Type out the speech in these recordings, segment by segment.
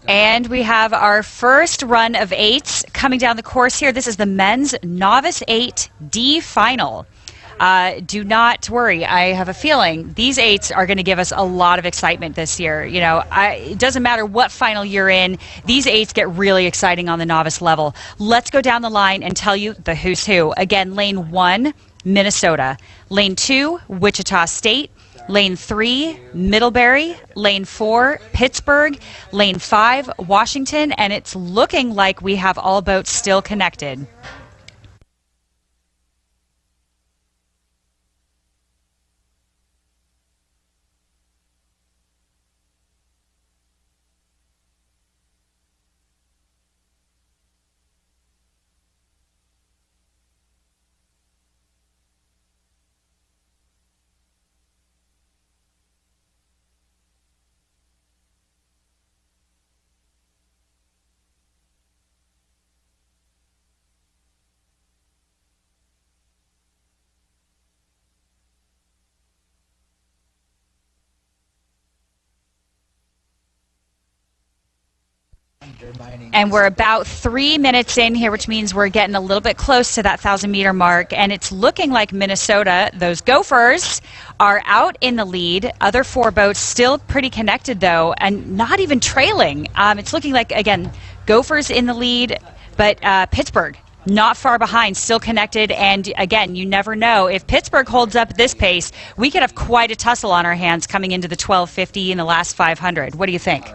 And we have our first run of 8s coming down the course here. This is the men's Novice 8 D final. Do not worry. I have a feeling these 8s are going to give us a lot of excitement this year. You know, it doesn't matter what final you're in. These 8s get really exciting on the novice level. Let's go down the line and tell you the who's who. Again, lane 1, Minnesota. Lane 2, Wichita State. Lane 3, Middlebury. Lane 4, Pittsburgh. Lane 5, Washington. And it's looking like we have all boats still connected. And we're about 3 minutes in here, which means we're getting a little bit close to that 1,000-meter mark. And it's looking like Minnesota, those Gophers, are out in the lead. Other 4 boats still pretty connected, though, and not even trailing. It's looking like, again, Gophers in the lead, but Pittsburgh not far behind, still connected. And again, you never know. If Pittsburgh holds up this pace, we could have quite a tussle on our hands coming into the 1250 in the last 500. What do you think?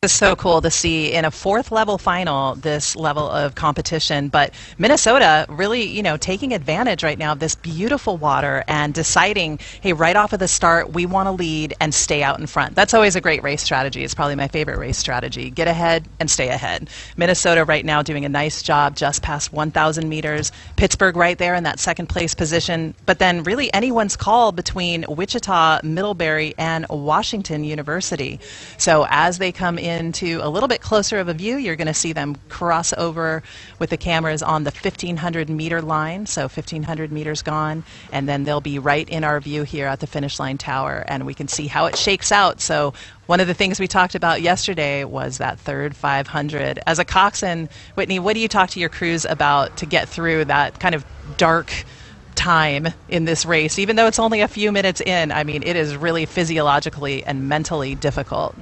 It's so cool to see in a 4th level final this level of competition, but Minnesota really, you know, taking advantage right now of this beautiful water and deciding, hey, right off of the start, we want to lead and stay out in front. That's always a great race strategy. It's probably my favorite race strategy. Get ahead and stay ahead. Minnesota right now doing a nice job just past 1,000 meters. Pittsburgh right there in that 2nd place position, but then really anyone's call between Wichita, Middlebury, and Washington University. So as they come into a little bit closer of a view, you're going to see them cross over with the cameras on the 1,500 meter line. So 1,500 meters gone, and then they'll be right in our view here at the finish line tower, and we can see how it shakes out. So one of the things we talked about yesterday was that third 500. As a coxswain, Whitney, what do you talk to your crews about to get through that kind of dark time in this race? Even though it's only a few minutes in, I mean, it is really physiologically and mentally difficult.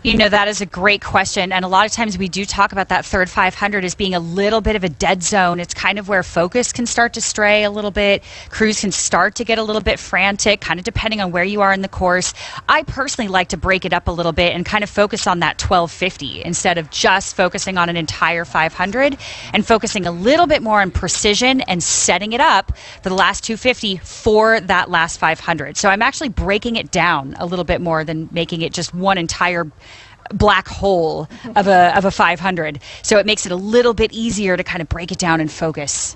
You know, that is a great question, and a lot of times we do talk about that third 500 as being a little bit of a dead zone. It's kind of where focus can start to stray a little bit. Crews can start to get a little bit frantic, kind of depending on where you are in the course. I personally like to break it up a little bit and kind of focus on that 1250 instead of just focusing on an entire 500, and focusing a little bit more on precision and setting it up for the last 250 for that last 500. So I'm actually breaking it down a little bit more than making it just one entire black hole of a 500. So it makes it a little bit easier to kind of break it down and focus.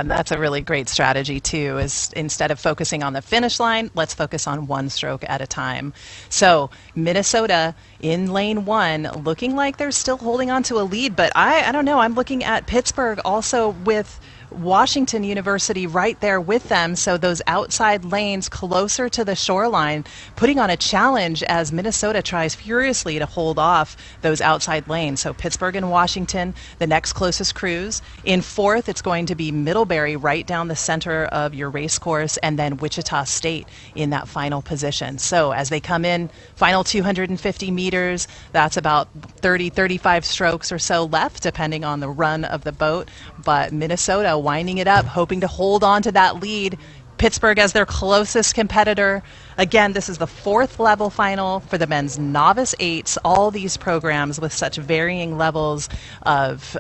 And that's a really great strategy too, is instead of focusing on the finish line, let's focus on one stroke at a time. So Minnesota in lane 1, looking like they're still holding on to a lead, but I don't know, I'm looking at Pittsburgh also with Washington University right there with them, so those outside lanes closer to the shoreline, putting on a challenge as Minnesota tries furiously to hold off those outside lanes. So Pittsburgh and Washington, the next closest crews. In 4th, it's going to be Middlebury right down the center of your race course, and then Wichita State in that final position. So as they come in, final 250 meters, that's about 35 strokes or so left, depending on the run of the boat. But Minnesota winding it up, hoping to hold on to that lead. Pittsburgh as their closest competitor. Again, this is the 4th level final for the men's Novice 8s. All these programs with such varying levels of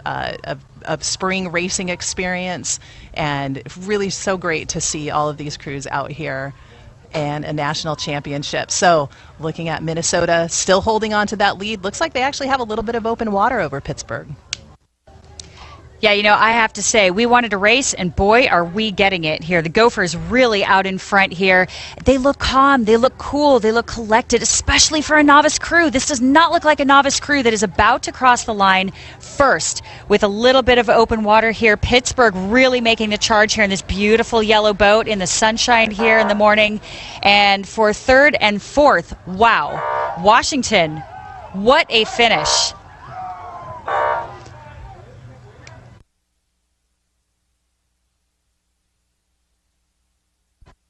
spring racing experience, and really so great to see all of these crews out here and a national championship. So looking at Minnesota still holding on to that lead, looks like they actually have a little bit of open water over Pittsburgh. Yeah, you know, I have to say, we wanted a race, and boy, are we getting it here. The Gophers really out in front here. They look calm, they look cool, they look collected, especially for a novice crew. This does not look like a novice crew that is about to cross the line first with a little bit of open water here. Pittsburgh really making the charge here in this beautiful yellow boat in the sunshine here in the morning. And for 3rd and 4th, wow, Washington What a finish.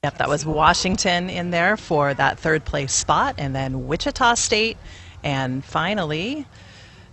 Yep, that was Washington in there for that third place spot, and then Wichita State, and finally